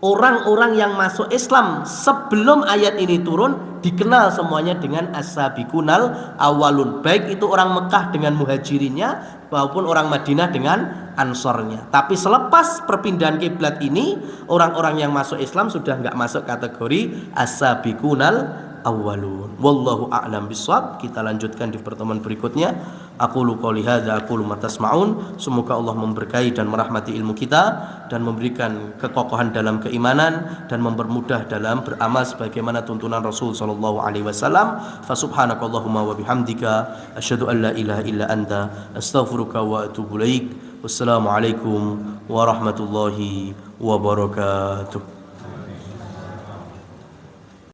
orang-orang yang masuk Islam sebelum ayat ini turun dikenal semuanya dengan as-sabiqunal awwalun, baik itu orang Mekah dengan muhajirinnya maupun orang Madinah dengan ansornya. Tapi selepas perpindahan kiblat ini, orang-orang yang masuk Islam sudah enggak masuk kategori as-sabiqunal awwalun. Wallahu a'lam bishawab. Kita lanjutkan di pertemuan berikutnya. Aqulu qouli hadza aqulu ma tasma'un. Semoga Allah memberkahi dan merahmati ilmu kita dan memberikan kekokohan dalam keimanan dan mempermudah dalam beramal sebagaimana tuntunan Rasul sallallahu alaihi wasallam. Fa subhanakallahumma wa bihamdika asyhadu an la ilaha illa anta astaghfiruka wa atubu ilaik. Wassalamu alaikum warahmatullahi wabarakatuh.